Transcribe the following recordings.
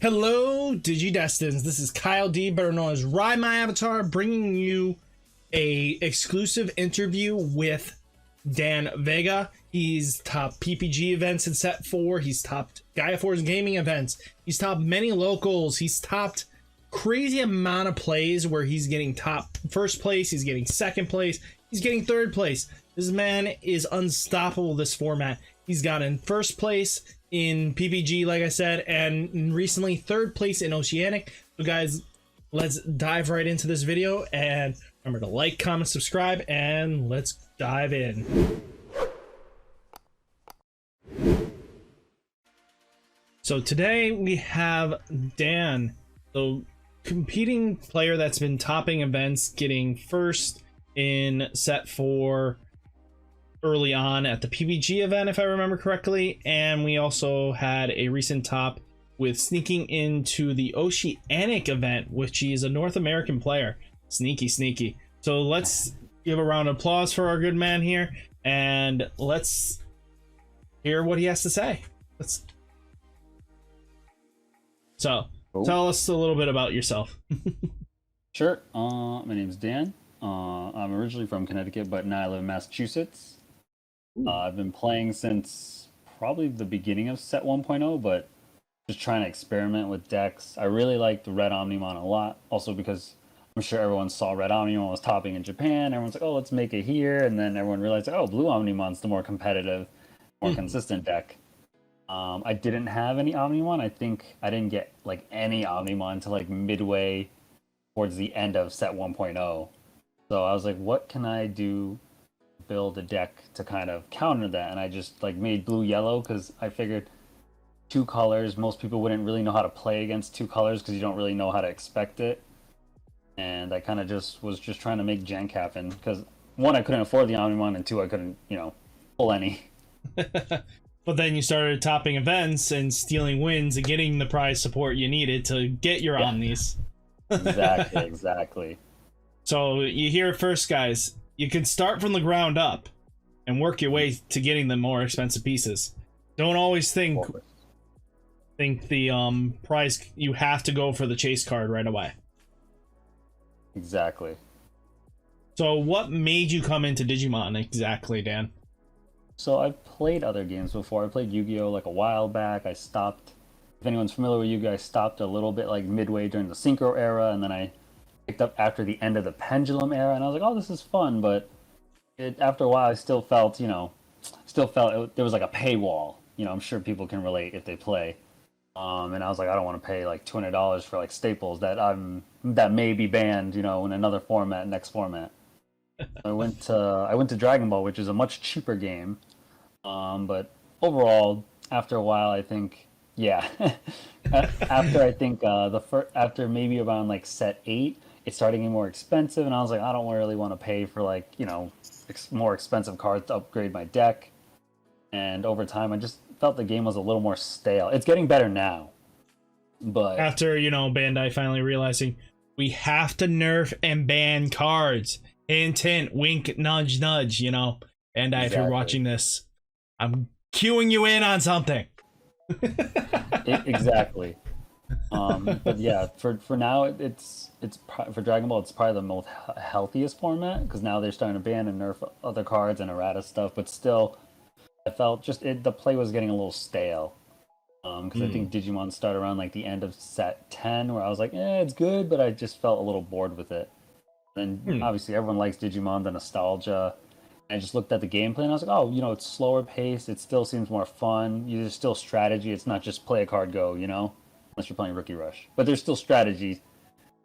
Hello, Digidestins. This is Kyle D, better known as Ridemyavatar, bringing you a exclusive interview with Dan Vang. He's topped PPG events in Set 4. He's topped Gaia Force gaming events. He's topped many locals. He's topped crazy amount of plays where he's getting top first place. He's getting second place. He's getting third place. This man is unstoppable this format. He's gotten first place in PPG, like I said, and recently third place in Oceanic. So guys, let's dive right into this video, and remember to like, comment, subscribe, and let's dive in. So today we have Dan, the competing player that's been topping events, getting first in Set 4 early on at the PPG event, if I remember correctly, and we also had a recent top with sneaking into the Oceanic event, which he is a North American player. Sneaky. So let's give a round of applause for our good man here, and let's hear what he has to say. Tell us a little bit about yourself. Sure. My name's Dan. I'm originally from Connecticut, but now I live in Massachusetts. I've been playing since probably the beginning of Set 1.0, but just trying to experiment with decks. I really like the Red Omnimon a lot, also because I'm sure everyone saw Red Omnimon was topping in Japan. Everyone's like, oh, let's make it here. And then everyone realized, oh, Blue Omnimon's the more competitive, more consistent deck. I didn't have any Omnimon. I think I didn't get like any Omnimon until like midway towards the end of Set 1.0. So I was like, what can I do? Build a deck to kind of counter that, and I just like made blue yellow because I figured two colors, most people wouldn't really know how to play against two colors because you don't really know how to expect it. And I kind of was just trying to make jank happen because one, I couldn't afford the Omnimon, and two, I couldn't pull any. But then you started topping events and stealing wins and getting the prize support you needed to get your Omnis. Exactly. So you hear it first, guys. You can start from the ground up and work your way to getting the more expensive pieces. Don't always think the prize, you have to go for the chase card right away. Exactly. So what made you come into Digimon exactly, Dan? So I've played other games before. I played Yu-Gi-Oh! Like a while back. I stopped. If anyone's familiar with Yu-Gi-Oh!, I stopped a little bit like midway during the Synchro era, and then I picked up after the end of the Pendulum era, and I was like, oh, this is fun, but after a while I still felt there was like a paywall. I'm sure people can relate if they play. And I was like, I don't want to pay like $200 for like staples that may be banned, in another format, next format. I went to Dragon Ball, which is a much cheaper game. But overall, after a while, I think, after maybe around like Set 8, it started getting more expensive, and I was like, I don't really want to pay for like, more expensive cards to upgrade my deck. And over time, I just felt the game was a little more stale. It's getting better now, but after, Bandai finally realizing we have to nerf and ban cards. Hint, hint, wink, nudge, nudge, Bandai, exactly. If you're watching this, I'm cueing you in on something. Exactly. But yeah, for now, it's for Dragon Ball, it's probably the most healthiest format because now they're starting to ban and nerf other cards and errata stuff. But still, I felt the play was getting a little stale. Because I think Digimon started around like the end of Set 10, where I was like, it's good, but I just felt a little bored with it. And obviously, everyone likes Digimon, the nostalgia. I just looked at the gameplay and I was like, oh, it's slower paced. It still seems more fun. There's still strategy. It's not just play a card, go, unless you're playing Rookie Rush. But there's still strategy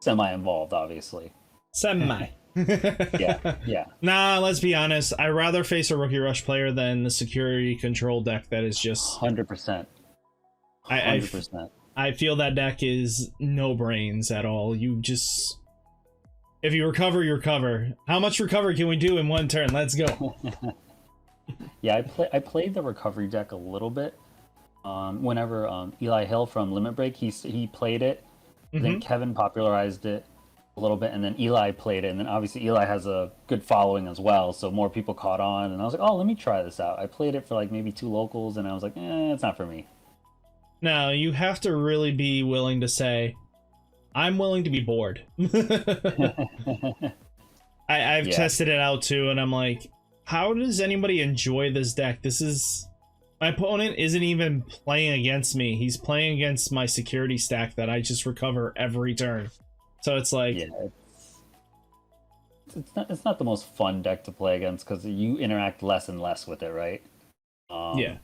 semi-involved, obviously. Semi. Yeah. Nah, let's be honest. I'd rather face a Rookie Rush player than the security control deck that is just... 100%. 100%. I feel that deck is no brains at all. You just... If you recover, you recover. How much recovery can we do in one turn? Let's go. Yeah, I played the recovery deck a little bit. Whenever Eli Hill from Limit Break, he played it. Then Kevin popularized it a little bit, and then Eli played it. And then obviously Eli has a good following as well, so more people caught on. And I was like, oh, let me try this out. I played it for like maybe 2 locals, and I was like, it's not for me. No, you have to really be willing to say, I'm willing to be bored. I've Yeah. tested it out too, and I'm like, how does anybody enjoy this deck? This is... My opponent isn't even playing against me. He's playing against my security stack that I just recover every turn. So it's like... Yeah, it's not the most fun deck to play against because you interact less and less with it, right? Yeah.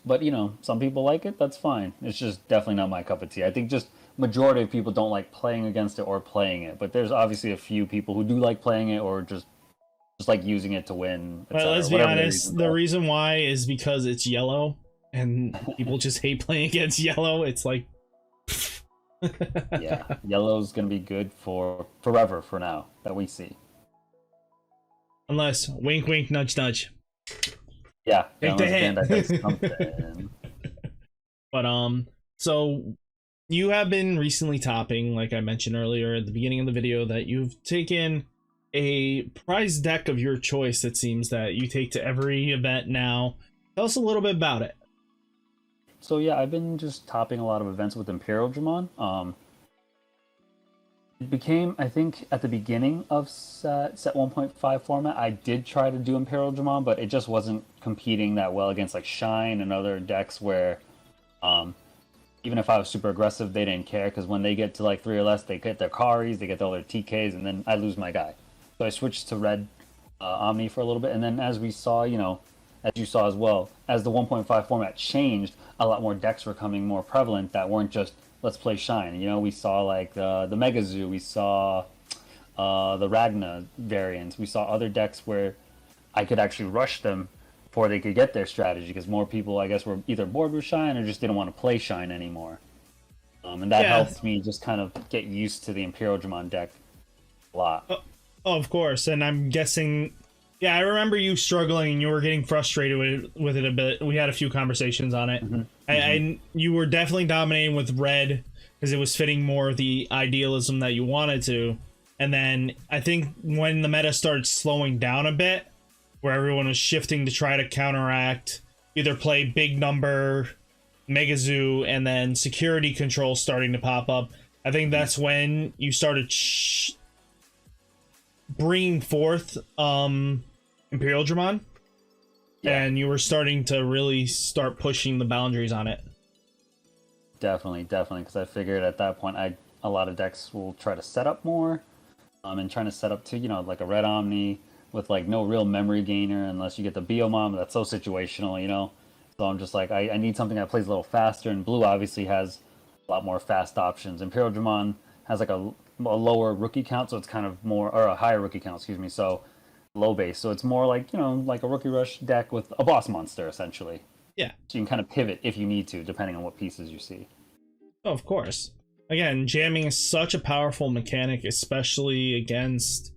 But you know, some people like it. That's fine. It's just definitely not my cup of tea. I think just majority of people don't like playing against it or playing it. But there's obviously a few people who do like playing it or just like using it to win. Well, let's be honest. The reason why is because it's yellow, and people just hate playing against yellow. It's like, yeah, yellow's gonna be good for forever for now that we see. Unless wink, wink, nudge, nudge. Yeah, take the hint. That does something. But so you have been recently topping, like I mentioned earlier at the beginning of the video, that you've taken a prize deck of your choice. It seems that you take to every event now. Tell us a little bit about it. So yeah, I've been just topping a lot of events with Imperialdramon. It became, I think, at the beginning of set 1.5 format, I did try to do Imperialdramon, but it just wasn't competing that well against like Shine and other decks where, even if I was super aggressive, they didn't care because when they get to like 3 or less, they get their Karis, they get all their TKs, and then I lose my guy. So I switched to Red Omni for a little bit, and then as we saw, you know, as you saw as well, as the 1.5 format changed, a lot more decks were coming more prevalent that weren't just let's play Shine. You know, we saw like the Mega Zoo, we saw the Ragna variants, we saw other decks where I could actually rush them before they could get their strategy because more people, I guess, were either bored with Shine or just didn't want to play Shine anymore. And that helped me just kind of get used to the Imperialdramon deck a lot. Oh, of course, and I'm guessing... Yeah, I remember you struggling and you were getting frustrated with it a bit. We had a few conversations on it. Mm-hmm. You were definitely dominating with Red because it was fitting more of the idealism that you wanted to. And then I think when the meta started slowing down a bit, where everyone was shifting to try to counteract, either play big number, Mega Zoo, and then security control starting to pop up, I think that's when you started bringing forth Imperialdramon, and you were starting to really start pushing the boundaries on it. Definitely, because I figured at that point a lot of decks will try to set up more, and trying to set up to, you know, like a Red Omni with like no real memory gainer unless you get the Biomon. That's so situational, you know. So I'm just like, I need something that plays a little faster, and Blue obviously has a lot more fast options. Imperialdramon has like a lower rookie count, so it's kind of more, or a higher rookie count, excuse me, so low base, so it's more like, you know, like a rookie rush deck with a boss monster essentially. Yeah, so you can kind of pivot if you need to depending on what pieces you see. Oh, of course. Again, jamming is such a powerful mechanic, especially against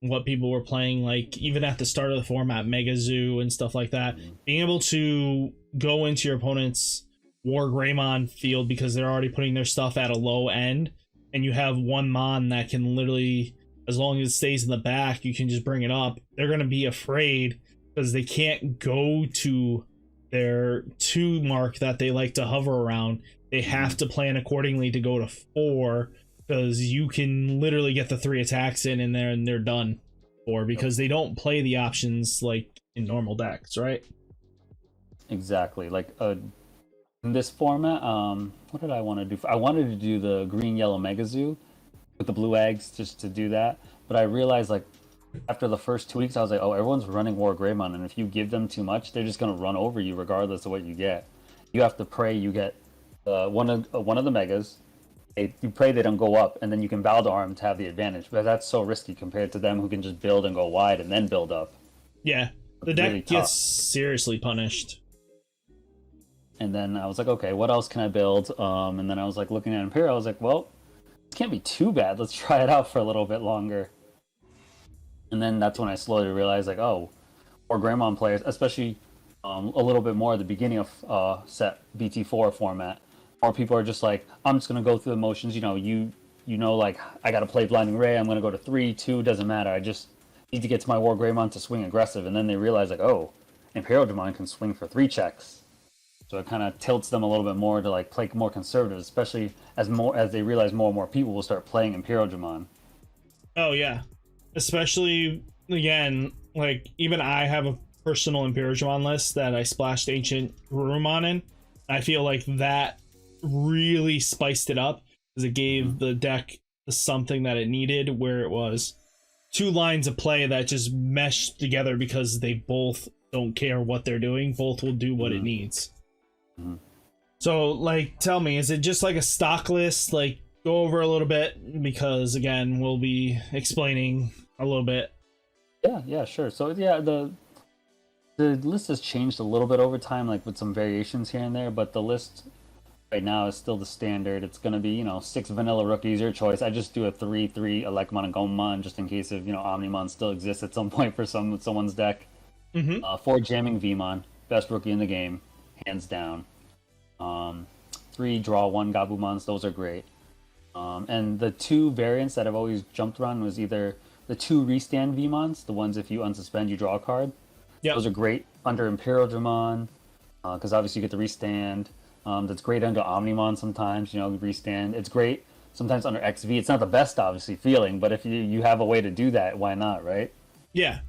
what people were playing, like even at the start of the format, Mega Zoo and stuff like that. Being able to go into your opponent's War Greymon field because they're already putting their stuff at a low end, and you have one Mon that can literally, as long as it stays in the back, you can just bring it up. They're going to be afraid because they can't go to their 2 mark that they like to hover around. They have to plan accordingly to go to 4 because you can literally get the 3 attacks in there and they're done. Or because they don't play the options like in normal decks, right? Exactly. Like in this format, what did I want to do? I wanted to do the green yellow Mega Zoo with the blue eggs just to do that, but I realized like after the first 2 weeks I was like, oh, everyone's running War Greymon, and if you give them too much, they're just gonna run over you regardless of what you get. You have to pray you get one of the megas. You pray they don't go up, and then you can Baldorm to have the advantage, but that's so risky compared to them who can just build and go wide and then build up. Yeah, the deck really gets seriously punished. And then I was like, okay, what else can I build? And then I was like looking at Imperial. I was like, well, it can't be too bad. Let's try it out for a little bit longer. And then that's when I slowly realized, like, oh, War Greymon players, especially a little bit more at the beginning of set BT4 format, more people are just like, I'm just gonna go through the motions. You know, like I gotta play Blinding Ray. I'm gonna go to 3, 2, doesn't matter. I just need to get to my War Greymon to swing aggressive. And then they realize, like, oh, Imperialdramon can swing for 3 checks. So it kind of tilts them a little bit more to like play more conservative, especially as they realize more and more people will start playing Imperialdramon. Oh yeah, especially again, like even I have a personal Imperialdramon list that I splashed Ancient Grumman in. I feel like that really spiced it up because it gave the deck something that it needed, where it was two lines of play that just meshed together because they both don't care what they're doing. Both will do what it needs. So, like, tell me, is it just like a stock list? Like, go over a little bit because, again, we'll be explaining a little bit. Yeah, sure. So yeah, the list has changed a little bit over time, like with some variations here and there, but the list right now is still the standard. It's going to be, 6 vanilla rookies, your choice. I just do a 3/3 Elecmon and Gomamon just in case if, Omnimon still exists at some point for someone's deck. 4 Jamming Vmon, best rookie in the game, hands down. 3 Draw 1 Gabumons, those are great. And the 2 variants that I've always jumped around was either the 2 Restand Vmons, the ones if you unsuspend, you draw a card. Yeah, those are great under Imperialdramon, because obviously you get the restand. That's great under Omnimon sometimes, restand. It's great sometimes under XV. It's not the best, obviously, feeling, but if you have a way to do that, why not, right? Yeah.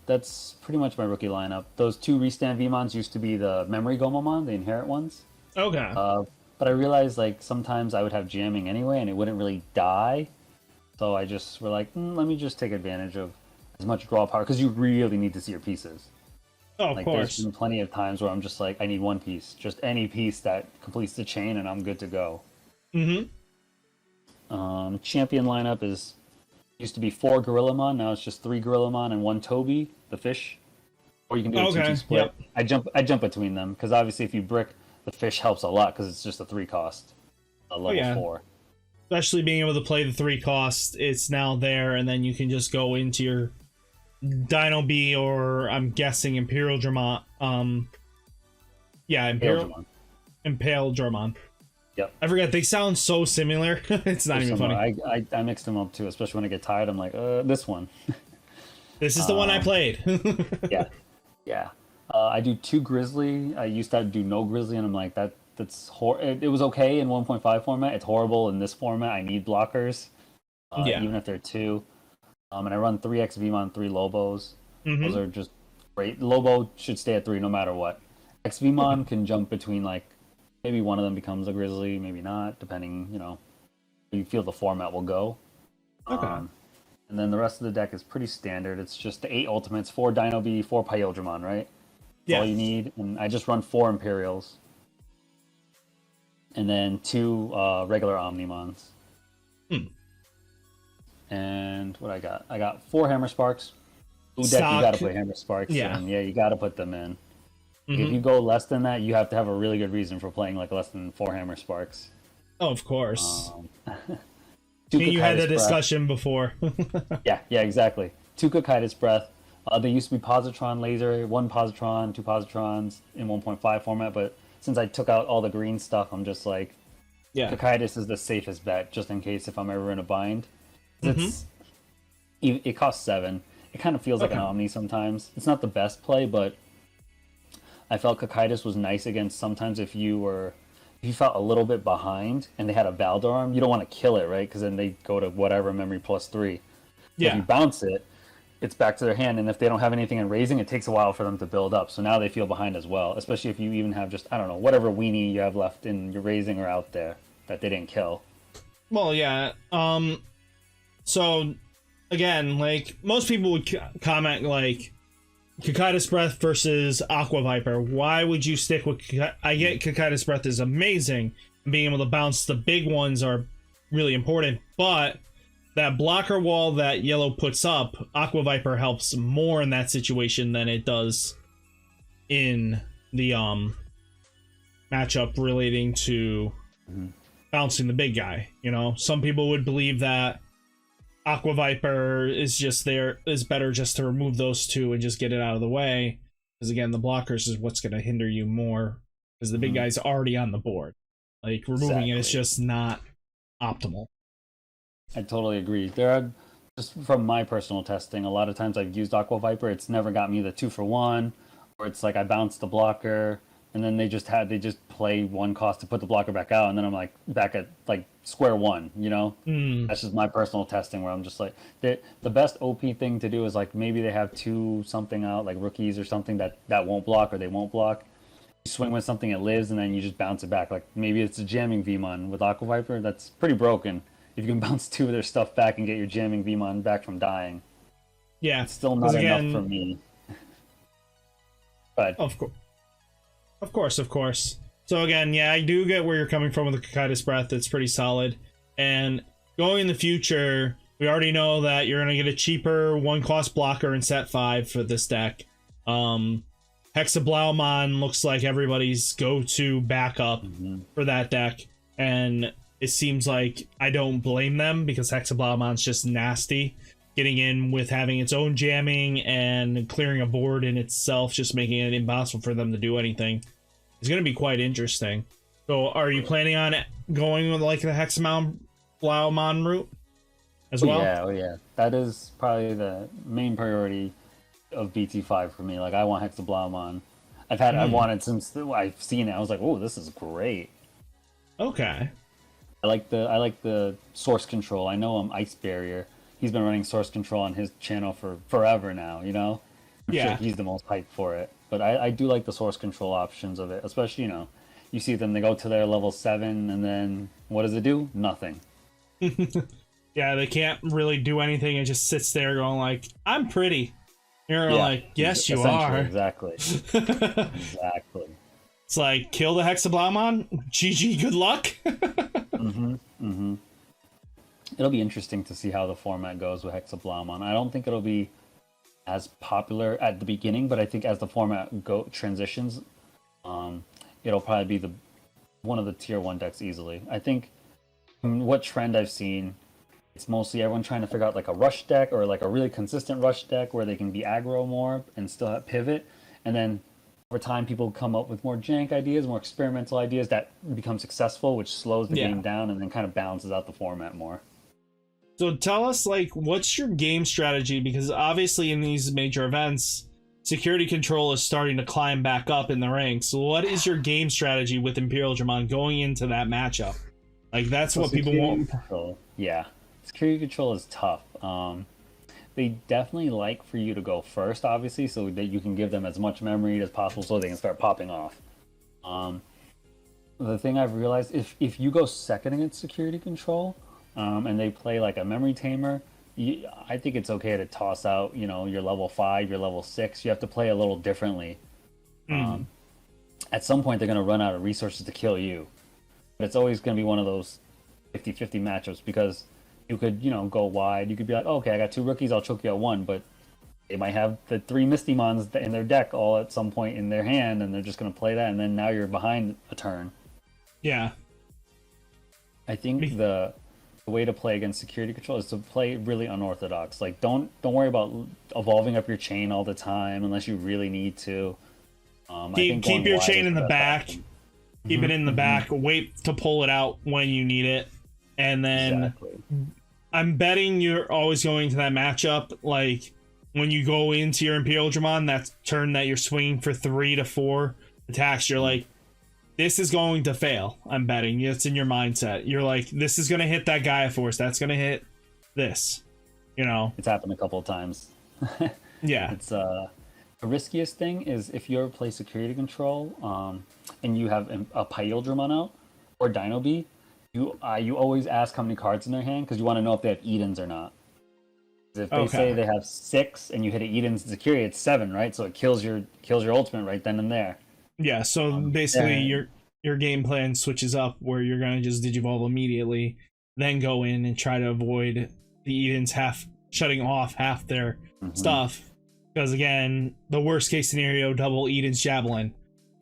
That's pretty much my rookie lineup. Those 2 restand Vmons used to be the Memory Gomamon, the inherit ones. Okay. But I realized, like, sometimes I would have jamming anyway, and it wouldn't really die. So I just were like, let me just take advantage of as much draw power, because you really need to see your pieces. Oh, of course. There's been plenty of times where I'm just like, I need one piece, just any piece that completes the chain, and I'm good to go. Champion lineup used to be 4 Gorillamon, now it's just 3 Gorillamon and 1 Toby, the fish. Or you can do a 2-2 split. Yep. I jump between them because obviously if you brick, the fish helps a lot because it's just a 3 cost, a level 4. Especially being able to play the 3 cost, it's now there, and then you can just go into your Dino B, or I'm guessing Imperialdramon. Imperialdramon. Yep. I forget, they sound so similar. It's not even funny. I mixed them up too, especially when I get tired. I'm like, this one. This is the one I played. Yeah. I do 2 Grizzly. I used to do no Grizzly, and I'm like, that's it was okay in 1.5 format. It's horrible in this format. I need blockers, even if they're 2. And I run 3 XVmon, 3 Lobos. Those are just great. Lobo should stay at 3 no matter what. XVmon can jump between, like, maybe one of them becomes a Grizzly, maybe not, depending, you feel the format will go. Okay. And then the rest of the deck is pretty standard. It's just the 8 ultimates, 4 Dino B, 4 Pyodramon, right? That's all you need. And I just run 4 Imperials. And then 2 regular Omnimons. And what I got 4 Hammer Sparks. Ooh, deck, you gotta play Hammer Sparks. Yeah. And you gotta put them in. If you go less than that, you have to have a really good reason for playing like less than 4 Hammer Sparks. Oh, of course. You had the discussion before. yeah, exactly. 2 Cocytus Breath. They used to be Positron Laser, 1 Positron, 2 Positrons in 1.5 format, but since I took out all the green stuff, I'm just like, Cocytus is the safest bet, just in case if I'm ever in a bind. It costs 7. It kind of feels like an Omni sometimes. It's not the best play, but I felt Cocytus was nice against sometimes if you felt a little bit behind and they had a Valdorm, you don't want to kill it, right? Because then they go to whatever memory +3. If you bounce it, it's back to their hand, and if they don't have anything in raising, it takes a while for them to build up. So now they feel behind as well, especially if you even have just, I don't know, whatever weenie you have left in your raising or out there that they didn't kill. Well, yeah. So, again, like, most people would comment, like, Cocytus Breath versus Aqua Viper. Why would you stick with... I get Cocytus Breath is amazing, and being able to bounce the big ones are really important, but that blocker wall that yellow puts up, Aqua Viper helps more in that situation than it does in the matchup relating to bouncing the big guy. Some people would believe that Aqua Viper is better just to remove those 2 and just get it out of the way, because again, the blockers is what's going to hinder you more, because the big guy's already on the board. Like, removing it is just not optimal. I totally agree. There are, just from my personal testing, a lot of times I've used Aqua Viper, it's never got me the 2-for-1, or it's like I bounce the blocker, and then they just play one cost to put the blocker back out, and then I'm like back at like square one, you know. That's just my personal testing where I'm just like the best OP thing to do is like maybe they have two something out, like rookies or something that won't block or they won't block. You swing with something that lives and then you just bounce it back. Like maybe it's a jamming Vmon with Aqua Viper. That's pretty broken if you can bounce two of their stuff back and get your jamming Vmon back from dying. Yeah, it's still not enough for me. But Of course. So again, yeah, I do get where you're coming from with the Kakaita's Breath. It's pretty solid. And going in the future, we already know that you're going to get a cheaper one-cost blocker in set 5 for this deck. Hexablaumon looks like everybody's go-to backup for that deck. And it seems like I don't blame them because Hexablaumon's just nasty. Getting in with having its own jamming and clearing a board in itself, just making it impossible for them to do anything. It's going to be quite interesting. So are you planning on going with like the Hexablaumon route as well? Oh yeah. That is probably the main priority of BT5 for me. Like I want Hexablaumon. I wanted since I've seen it. I was like, oh, this is great. Okay. I like the source control. I know Ice Barrier. He's been running source control on his channel for forever now, you know? I'm sure he's the most hyped for it. But I do like the source control options of it, especially, you know, you see them, they go to their level 7, and then what does it do? Nothing. Yeah, they can't really do anything. It just sits there going like, I'm pretty. You're like, yes, you are. Exactly. Exactly. It's like, kill the Hexablaumon? GG, good luck? It'll be interesting to see how the format goes with Hexablaumon. I don't think it'll be as popular at the beginning, but I think as the format transitions, it'll probably be one of the tier 1 decks easily. I think what trend I've seen, it's mostly everyone trying to figure out like a rush deck or like a really consistent rush deck where they can be aggro more and still have pivot. And then over time, people come up with more jank ideas, more experimental ideas that become successful, which slows the game down and then kind of balances out the format more. So tell us, like, what's your game strategy? Because obviously in these major events, security control is starting to climb back up in the ranks. So what is your game strategy with Imperialdramon going into that matchup? Like, that's what people want. Yeah. Security control is tough. They definitely like for you to go first, obviously, so that you can give them as much memory as possible so they can start popping off. The thing I've realized, if you go second against security control, and they play like a Memory Tamer, I think it's okay to toss out, you know, your level 5, your level 6. You have to play a little differently. At some point, they're going to run out of resources to kill you. But it's always going to be one of those 50-50 matchups because you could, you know, go wide. You could be like, oh, okay, I got 2 rookies, I'll choke you at 1. But they might have the 3 Mistymons in their deck all at some point in their hand, and they're just going to play that, and then now you're behind a turn. Yeah. I think the way to play against security control is to play really unorthodox. Like don't worry about evolving up your chain all the time unless you really need to. Keep your chain in the back. Keep it in the back. Wait to pull it out when you need it, and then I'm betting you're always going to that matchup. Like when you go into your Imperialdramon, that turn that you're swinging for 3 to 4 attacks, you're like, this is going to fail. I'm betting. It's in your mindset. You're like, this is going to hit that Gaia Force. That's going to hit this. You know? It's happened a couple of times. Yeah. It's the riskiest thing is if you ever play security control and you have a Imperialdramon out or Dino Bee, you always ask how many cards in their hand because you want to know if they have Edens or not. If they say they have 6 and you hit an Eden's security, it's 7, right? So it kills your ultimate right then and there. Yeah, so basically your game plan switches up where you're going to just Digivolve immediately, then go in and try to avoid the Edens shutting off half their stuff. Because again, the worst case scenario, double Eden's Javelin.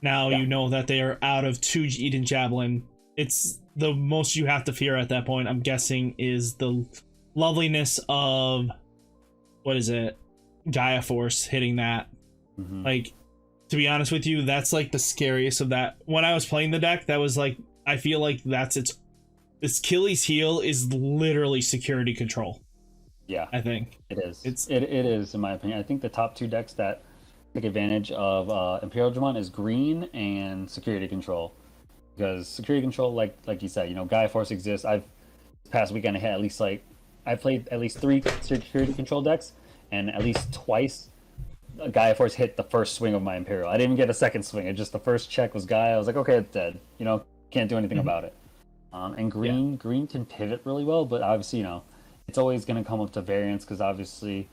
Now you know that they are out of 2 Eden Javelin. It's the most you have to fear at that point, I'm guessing, is the loveliness of, what is it? Gaia Force hitting that. Like, to be honest with you, that's like the scariest of that. When I was playing the deck, that was like, I feel like that's its Achilles heel is literally security control. Yeah, I think it is. It is, in my opinion. I think the top 2 decks that take advantage of Imperialdramon is green and security control. Because security control, like you said, Gaia Force exists. This past weekend I had I played at least 3 security control decks, and at least twice Gaia Force hit the first swing of my Imperial. I didn't even get a second swing. It just the first check was Gaia. I was like, okay, it's dead. Can't do anything about it. And green can pivot really well, but obviously, it's always going to come up to variance because obviously,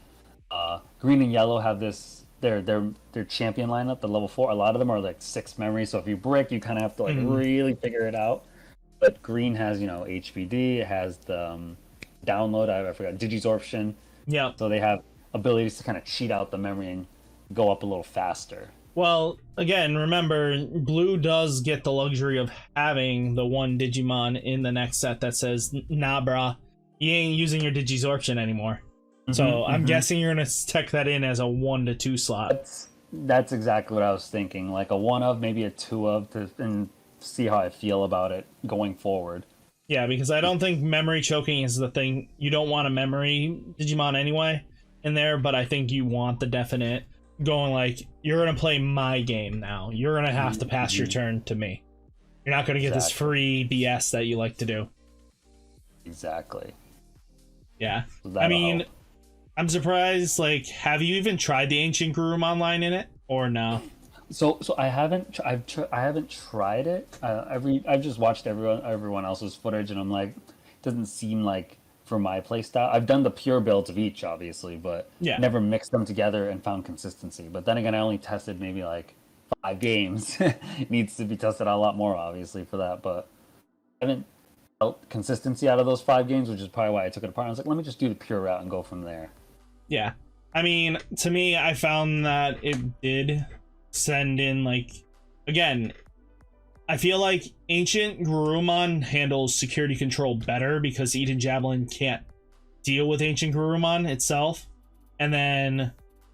green and yellow have their champion lineup, the level 4. A lot of them are like 6 memory, so if you brick, you kind of have to really figure it out. But green has HBD, it has the download. I forgot Digisorption. Yeah. So they have abilities to kind of cheat out the memory and go up a little faster. Well, again, remember, blue does get the luxury of having the one Digimon in the next set that says, nah, brah, you ain't using your Digisorption anymore. So I'm guessing you're going to tech that in as a 1 to 2 slot. That's exactly what I was thinking. Like a 1 of, maybe a 2 of, and see how I feel about it going forward. Yeah, because I don't think memory choking is the thing. You don't want a memory Digimon anyway in there, but I think you want the definite going like, you're going to play my game now. You're going to have to pass your turn to me. You're not going to get this free BS that you like to do. Exactly. Yeah. I mean, help. I'm surprised, like, have you even tried the Ancient Grumman line in it or no? So I haven't I haven't tried it. I've just watched everyone else's footage, and I'm like, it doesn't seem like for my playstyle. I've done the pure builds of each, obviously, but never mixed them together and found consistency. But then again, I only tested maybe like 5 games. It needs to be tested a lot more, obviously, for that. But I haven't felt consistency out of those 5 games, which is probably why I took it apart. I was like, let me just do the pure route and go from there. Yeah, I mean, to me, I found that it did send in, like, again, I feel like Ancient Grumman handles security control better because Eden Javelin can't deal with Ancient Grumman itself. And then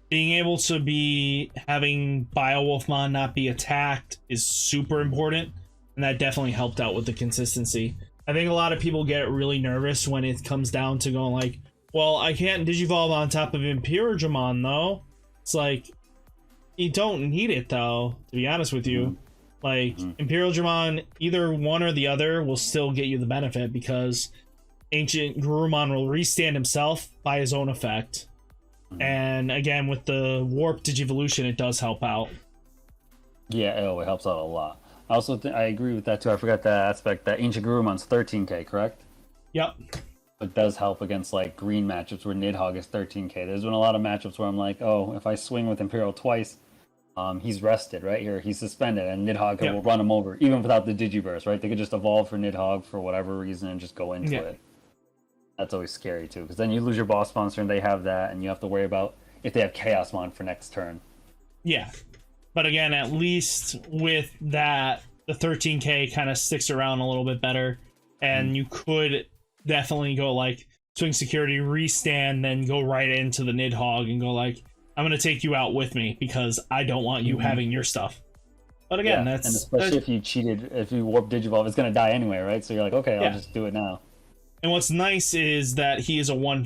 being able to be having Biowolfmon not be attacked is super important. And that definitely helped out with the consistency. I think a lot of people get really nervous when it comes down to going like, well, I can't Digivolve on top of Imperialdramon though. It's like, you don't need it though, to be honest with you. Like, Imperialdramon, either one or the other will still get you the benefit because Ancient Grumman will restand himself by his own effect. And again, with the Warp Digivolution, it does help out. Yeah, it helps out a lot. I also I agree with that too. I forgot that aspect that Ancient Grumman's 13k, correct? Yep. It does help against like green matchups where Nidhogg is 13k. There's been a lot of matchups where I'm like, oh, if I swing with Imperial twice, he's rested, right? Here, he's suspended, and Nidhogg will run him over, even without the Digiburst, right? They could just evolve for Nidhogg for whatever reason and just go into it. That's always scary too, because then you lose your boss monster and they have that, and you have to worry about if they have Chaosmon for next turn. Yeah. But again, at least with that, the 13k kind of sticks around a little bit better, and you could definitely go like swing security, restand, then go right into the Nidhogg and go like, I'm going to take you out with me because I don't want you having your stuff. But again, and especially if you cheated, if you warp Digivolve, it's going to die anyway, right? So you're like, okay, I'll just do it now. And what's nice is that he is a one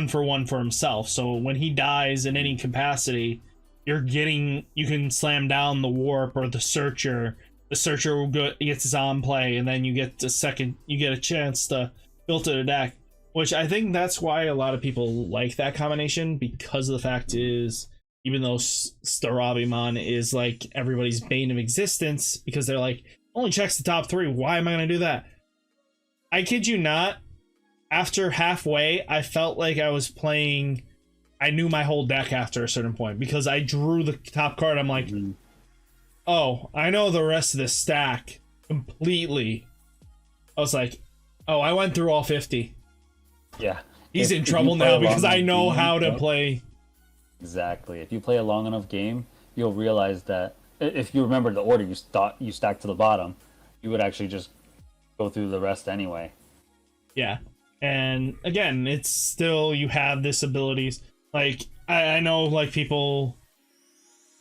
for one for himself. So when he dies in any capacity, you can slam down the warp or the searcher. The searcher will gets his on play, and then you get a chance to filter the deck, which I think that's why a lot of people like that combination, because of the fact is, even though Starabimon is like everybody's bane of existence, because they're like, only checks the top 3, why am I going to do that? I kid you not, after halfway, I felt like I was playing, I knew my whole deck after a certain point, because I drew the top card, I'm like, oh, I know the rest of the stack completely. I was like, oh, I went through all 50. Yeah. He's in trouble now because I know how to play. Exactly. If you play a long enough game, you'll realize that if you remember the order you stacked to the bottom, you would actually just go through the rest anyway. Yeah. And again, it's still, you have this abilities. Like, I know like people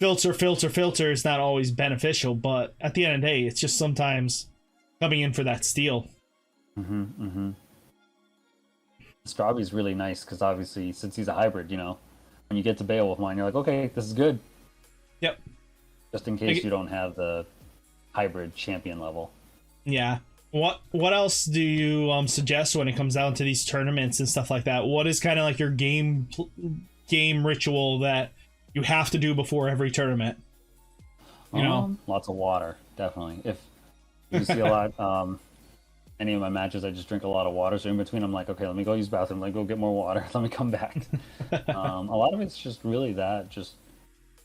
filter is not always beneficial, but at the end of the day, it's just sometimes coming in for that steal. Strawberry's really nice because obviously, since he's a hybrid, when you get to Beowulfmon, you're like, okay, this is good. Yep. Just in case you don't have the hybrid champion level. Yeah. What else do you suggest when it comes down to these tournaments and stuff like that? What is kind of like your game ritual that you have to do before every tournament? You know, lots of water, definitely. If you see a lot, any of my matches, I just drink a lot of water. So in between, I'm like, okay, let me go use the bathroom. Let me go get more water. Let me come back. A lot of it's just really that, just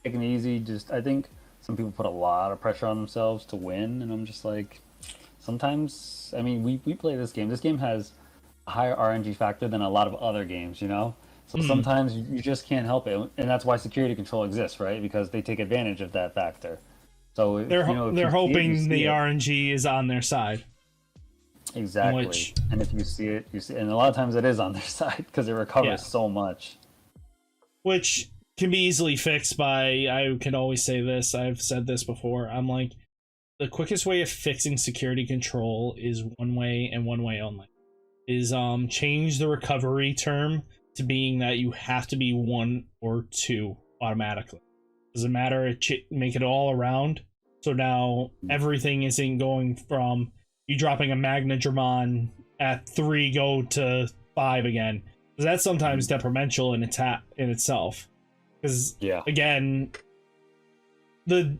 taking it easy. Just I think some people put a lot of pressure on themselves to win, and I'm just like, sometimes, I mean, we play this game. This game has a higher RNG factor than a lot of other games, you know? So sometimes you just can't help it. And that's why security control exists, right? Because they take advantage of that factor. So they're hoping the RNG is on their side. Exactly. And if you see it, you see, and a lot of times it is on their side because it recovers so much. Which can be easily fixed by, I can always say this, I've said this before, I'm like, the quickest way of fixing security control is one way and one way only. Is change the recovery term to being that you have to be 1 or 2 automatically. Doesn't matter, make it all around. So now everything isn't going from you dropping a Magnadramon at 3 go to 5 again. Because that's sometimes detrimental in itself. Because again,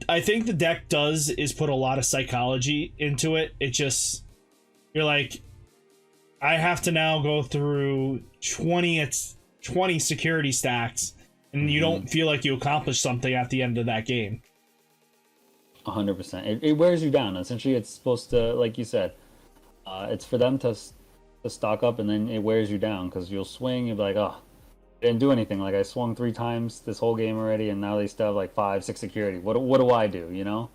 I think the deck is put a lot of psychology into it. It just, you're like, I have to now go through 20 security stacks, and you don't feel like you accomplished something at the end of that game. 100%. It wears you down. Essentially, it's supposed to, like you said, it's for them to stock up, and then it wears you down because you'll swing. You'll be like, oh, I didn't do anything. Like I swung 3 times this whole game already, and now they still have like 5, 6 security. What do I do? You know?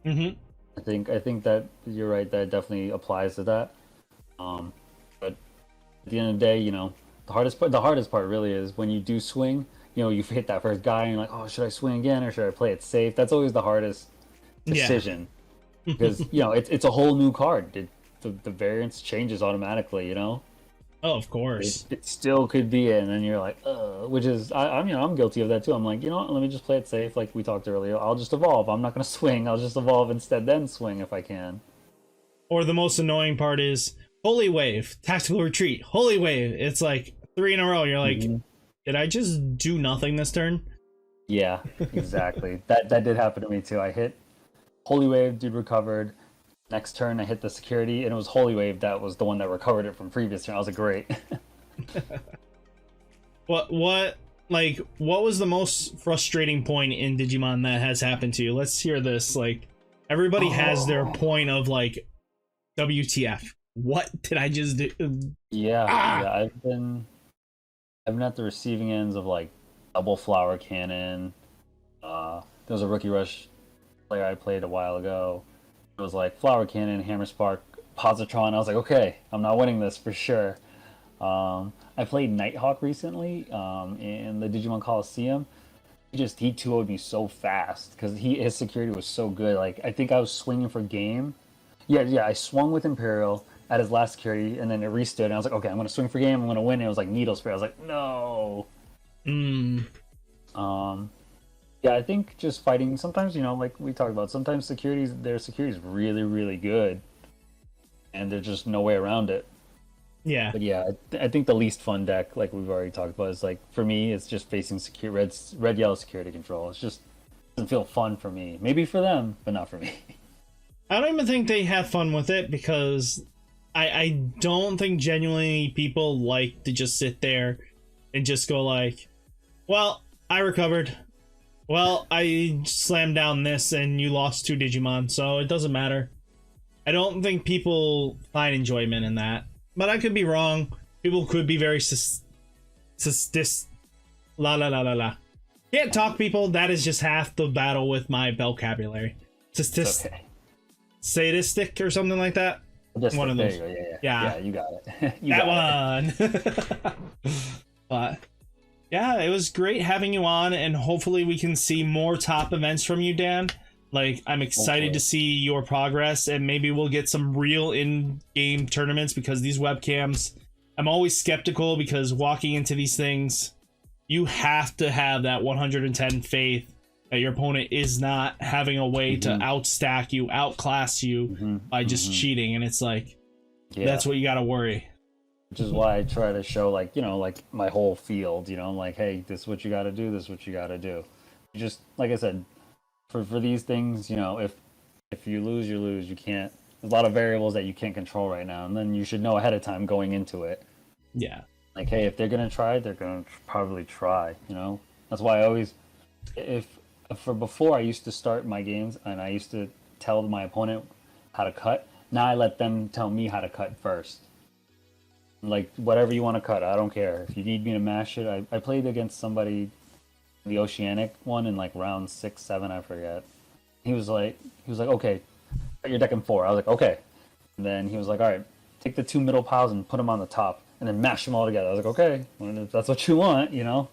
I think that you're right. That definitely applies to that. But at the end of the day, you know, the hardest part really is when you do swing. You know, you hit that first guy, and you're like, oh, should I swing again or should I play it safe? That's always the hardest decision because you know it's a whole new card. The variance changes automatically. You know. Oh, of course. It still could be it, and then you're like, which is, I'm guilty of that too. I'm like, you know what, let me just play it safe, like we talked earlier. I'll just evolve. I'm not going to swing. I'll just evolve instead, then swing if I can. Or the most annoying part is Holy Wave, Tactical Retreat, Holy Wave. It's like 3 in a row. You're like, did I just do nothing this turn? Yeah, exactly. that did happen to me too. I hit Holy Wave, dude recovered. Next turn, I hit the security, and it was Holy Wave that was the one that recovered it from previous turn. I was like, great. What was the most frustrating point in Digimon that has happened to you? Let's hear this. Like, everybody has their point of like, WTF? What did I just do? Yeah, I've been at the receiving ends of like double flower cannon. There was a Rookie Rush player I played a while ago. It was like Flower Cannon, Hammer Spark, Positron. I was like, okay, I'm not winning this for sure. I played Nighthawk recently in the Digimon Coliseum. He 2-0'd me so fast because his security was so good. Like I think I was swinging for game. Yeah, I swung with Imperial at his last security, and then it restood, and I was like, okay, I'm gonna swing for game. I'm gonna win. And it was like Needle Spray. I was like, no. Yeah, I think just fighting, sometimes, you know, like we talked about, sometimes their security is really, really good, and there's just no way around it. Yeah. But yeah, I think the least fun deck, like we've already talked about, is like, for me, it's just facing red-yellow security control. It's just, doesn't feel fun for me. Maybe for them, but not for me. I don't even think they have fun with it because I don't think genuinely people like to just sit there and just go like, well, I recovered. Well, I slammed down this and you lost 2 Digimon, so it doesn't matter. I don't think people find enjoyment in that. But I could be wrong. People could be very Can't talk, people. That is just half the battle with my vocabulary. Sadistic or something like that. One of those. Yeah, you got it. That one. But yeah, it was great having you on, and hopefully we can see more top events from you, Dan. Like, I'm excited to see your progress, and maybe we'll get some real in-game tournaments, because these webcams, I'm always skeptical, because walking into these things, you have to have that 110 faith that your opponent is not having a way to outstack you, outclass you by just cheating, and it's like that's what you got to worry. Which is why I try to show, like, you know, like my whole field, you know, I'm like, hey, this is what you got to do, this is what you got to do. You just, like I said, for these things, you know, if you lose, you lose. You can't, there's a lot of variables that you can't control right now, and then you should know ahead of time going into it. Yeah. Like, hey, if they're going to try, they're going to probably try, you know? That's why I always, before I used to start my games and I used to tell my opponent how to cut, now I let them tell me how to cut first. Like, whatever you want to cut, I don't care. If you need me to mash it, I played against somebody, the Oceanic one, in like round 6, 7, I forget. He was like, okay, cut your deck in 4. I was like, okay. And then he was like, all right, take the 2 middle piles and put them on the top, and then mash them all together. I was like, okay, well, if that's what you want, you know.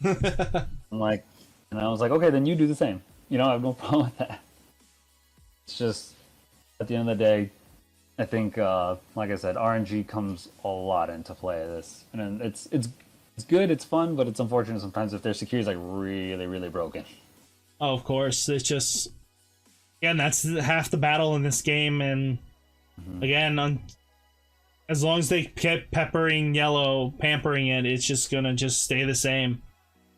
I'm like, and I was like, okay, then you do the same. You know, I have no problem with that. It's just, at the end of the day, I think, like I said, RNG comes a lot into play of this, and it's good, it's fun, but it's unfortunate sometimes if their security is like really, really broken. Oh, of course, it's just, again, that's half the battle in this game, and again, as long as they keep pampering it, it's just gonna just stay the same.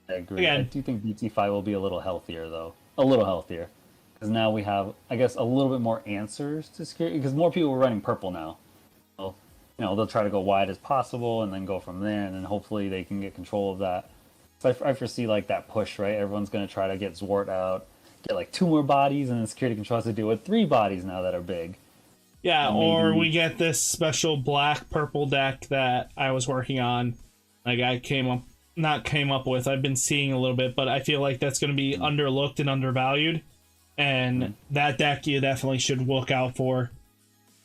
I agree. Again, I do think BT5 will be a little healthier, though. A little healthier. Because now we have, I guess, a little bit more answers to security. Because more people are running purple now. So, you know, they'll try to go wide as possible and then go from there. And then hopefully they can get control of that. So I foresee, like, that push, right? Everyone's going to try to get Zwart out, get, like, 2 more bodies, and then security control has to deal with 3 bodies now that are big. Yeah, or we get this special black-purple deck that I was working on. Like, I've been seeing a little bit, but I feel like that's going to be underlooked and undervalued. And that deck you definitely should look out for.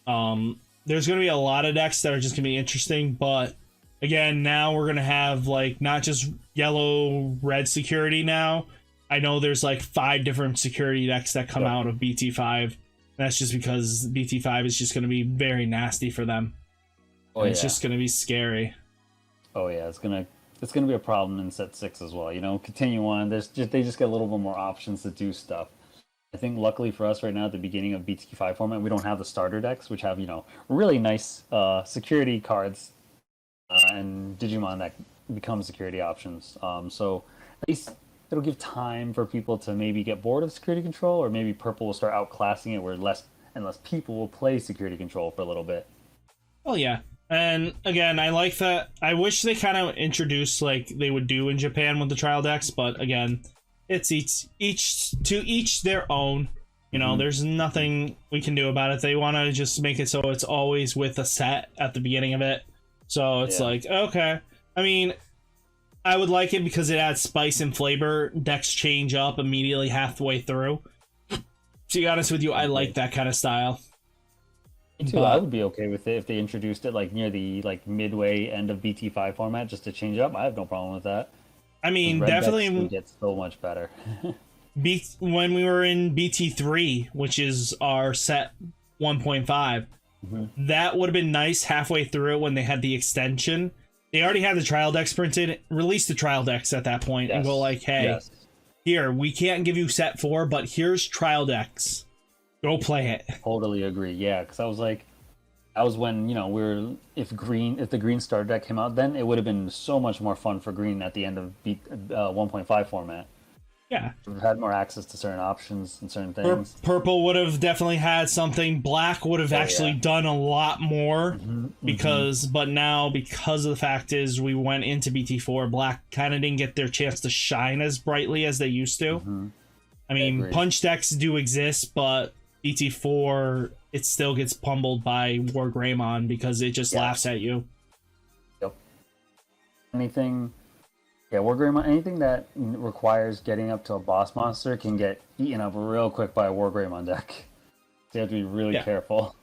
There's going to be a lot of decks that are just going to be interesting, but again, now we're going to have like not just yellow-red security now. I know there's like 5 different security decks that come out of BT5. That's just because BT5 is just going to be very nasty for them. It's just going to be scary. Oh yeah, it's gonna be a problem in set 6 as well. You know, continue on. They just get a little bit more options to do stuff. I think luckily for us right now at the beginning of BT5 format, we don't have the starter decks, which have, you know, really nice security cards and Digimon that become security options. So at least it'll give time for people to maybe get bored of security control, or maybe purple will start outclassing it where less and less people will play security control for a little bit. Oh yeah. And again, I like that. I wish they kind of introduced like they would do in Japan with the trial decks, but again, it's each their own. You know, there's nothing we can do about it. They want to just make it so it's always with a set at the beginning of it. So it's like, okay. I mean, I would like it because it adds spice and flavor. Decks change up immediately halfway through. To be honest with you, I like that kind of style. Me too. I would be okay with it if they introduced it like near the like midway end of BT5 format just to change it up. I have no problem with that. I mean, definitely get so much better. When we were in BT3, which is our set 1.5, that would have been nice halfway through it when they had the extension. They already had the trial decks printed. Release the trial decks at that point and go like, hey, here, we can't give you set 4, but here's trial decks. Go play it. Totally agree. Yeah, because I was like, that was when, you know, if the green starter deck came out, then it would have been so much more fun for green at the end of 1.5 format. Yeah. We've had more access to certain options and certain things. Purple would have definitely had something. Black would have actually done a lot more but now because of the fact is we went into BT4, Black kind of didn't get their chance to shine as brightly as they used to. I mean, punch decks do exist, but BT4, it still gets pummeled by War Greymon because it just laughs at you. Yep. War Greymon, anything that requires getting up to a boss monster can get eaten up real quick by a War Greymon deck. So you have to be really careful.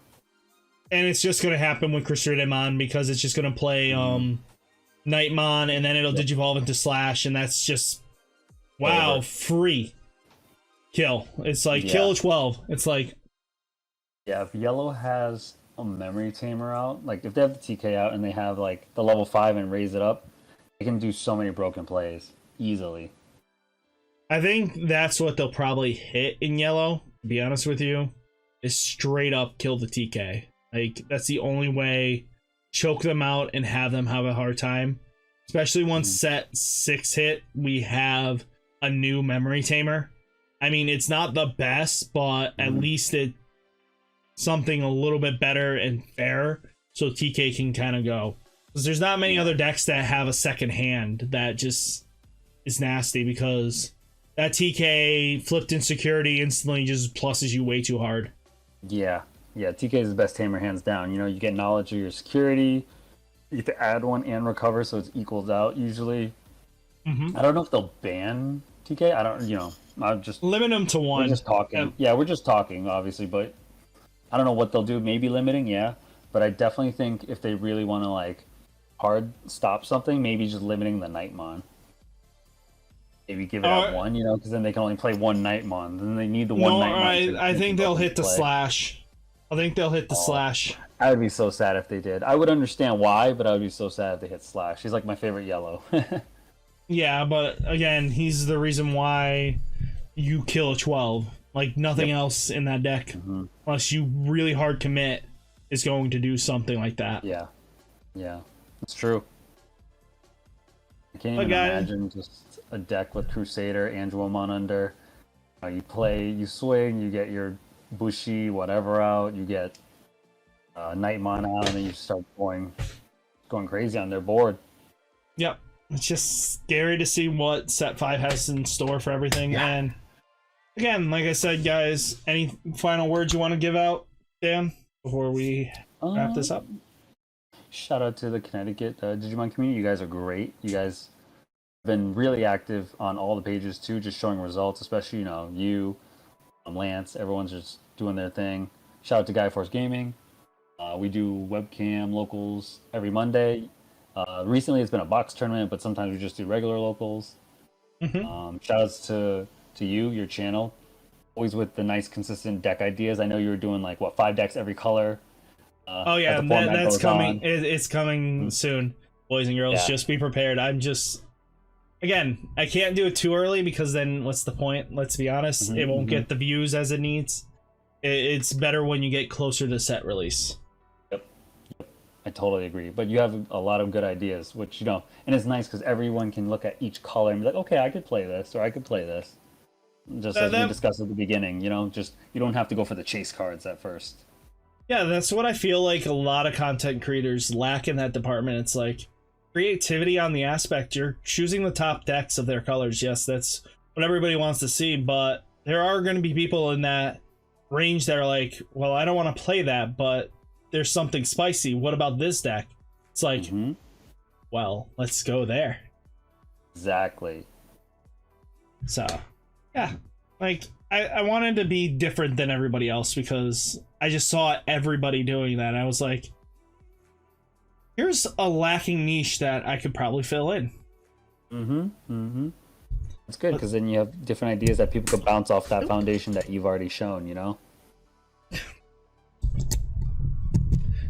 And it's just going to happen with Ridemyavatar because it's just going to play Nightmon, and then it'll digivolve into Slash, and that's just, free. Kill. It's like, kill 12. It's like... Yeah, if Yellow has a Memory Tamer out, like if they have the TK out and they have like the level 5 and raise it up, they can do so many broken plays easily. I think that's what they'll probably hit in yellow, to be honest with you, is straight up kill the TK. Like, that's the only way. Choke them out and have them have a hard time. Especially once set 6 hit, we have a new Memory Tamer. I mean, it's not the best, but at least it's something a little bit better and fair, so TK can kind of go. Because there's not many other decks that have a second hand that just is nasty, because that TK flipped insecurity instantly just pluses you way too hard. Yeah, TK is the best tamer hands down. You know, you get knowledge of your security, you get to add one and recover, so it's equals out usually. I don't know if they'll ban TK. I don't, you know, I'm just limit them to one. We're just talking. Yeah, we're just talking, obviously, but I don't know what they'll do. Maybe limiting, yeah. But I definitely think if they really want to like hard stop something, maybe just limiting the Nightmon. Maybe give it out one, you know, because then they can only play one Nightmon. Then they need the one Nightmon. I think they'll hit the slash. I think they'll hit the slash. I would be so sad if they did. I would understand why, but I would be so sad if they hit slash. He's like my favorite yellow. Yeah, but again, he's the reason why you kill a 12. Like, nothing else in that deck, unless you really hard commit, is going to do something like that. Yeah, it's true. I can't even imagine just a deck with Crusader, Anduamon under. You play, you swing, you get your Bushi, whatever out, you get Nightmon out, and then you start going crazy on their board. Yep. It's just scary to see what set 5 has in store for everything. Yeah. And again, like I said, guys, any final words you want to give out, Dan, before we wrap this up? Shout out to the Connecticut Digimon community. You guys are great. You guys have been really active on all the pages too, just showing results, especially, you know, you, Lance, everyone's just doing their thing. Shout out to Guy Force Gaming. We do webcam locals every Monday. Recently it's been a box tournament, but sometimes we just do regular locals. Shout outs to you, your channel, always with the nice consistent deck ideas. I know you were doing like 5 decks every color. Oh yeah, that's coming. It's coming soon, boys and girls. Just be prepared. I'm just, again, I can't do it too early because then what's the point? Let's be honest, it won't get the views as it needs. It's better when you get closer to set release. Yep, I totally agree. But you have a lot of good ideas, which, you know, and it's nice because everyone can look at each color and be like, okay, I could play this, or I could play this. Just as we discussed at the beginning, you know, just you don't have to go for the chase cards at first. Yeah, that's what I feel like a lot of content creators lack in that department. It's like creativity on the aspect. You're choosing the top decks of their colors. Yes, that's what everybody wants to see, but there are going to be people in that range that are like, well, I don't want to play that, but there's something spicy. What about this deck? It's like, well, let's go there. Exactly. So, yeah, like I wanted to be different than everybody else because I just saw everybody doing that. I was like, here's a lacking niche that I could probably fill in. It's good because then you have different ideas that people could bounce off that foundation that you've already shown, you know?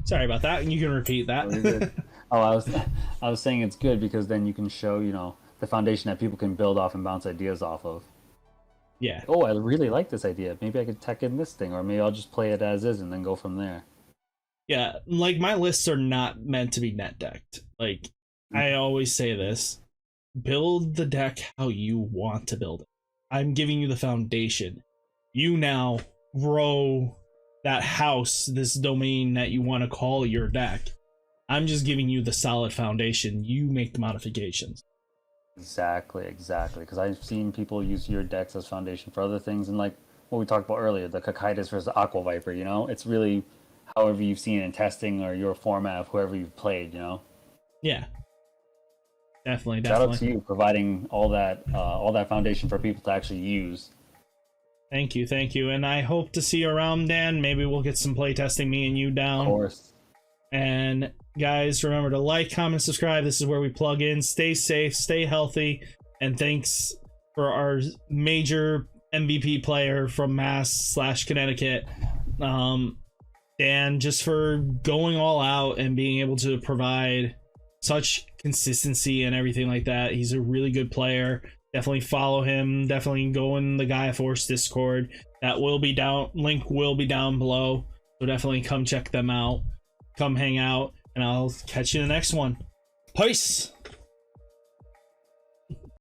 Sorry about that. You can repeat that. I was saying it's good because then you can show, you know, the foundation that people can build off and bounce ideas off of. Yeah. Oh, I really like this idea. Maybe I could tech in this thing, or maybe I'll just play it as is and then go from there. Yeah, like my lists are not meant to be net decked. Like I always say this, build the deck how you want to build it. I'm giving you the foundation. You now grow that house, this domain that you want to call your deck. I'm just giving you the solid foundation. You make the modifications. Exactly. Because I've seen people use your decks as foundation for other things, and like what we talked about earlier, the Cocytus versus the Aqua Viper, you know? It's really however you've seen in testing or your format of whoever you've played, you know? Yeah. Definitely. Shout out to you providing all that foundation for people to actually use. Thank you. And I hope to see you around, Dan. Maybe we'll get some playtesting, me and you down. Of course. And guys, remember to like, comment, subscribe. This is where we plug in. Stay safe, stay healthy, and thanks for our major MVP player from Mass/Connecticut, Dan, just for going all out and being able to provide such consistency and everything like that. He's a really good player. definitely follow him. Definitely go in the Gaia Force Discord. That will be down. Link will be down below. So definitely come check them out. Come hang out, and I'll catch you in the next one. Peace.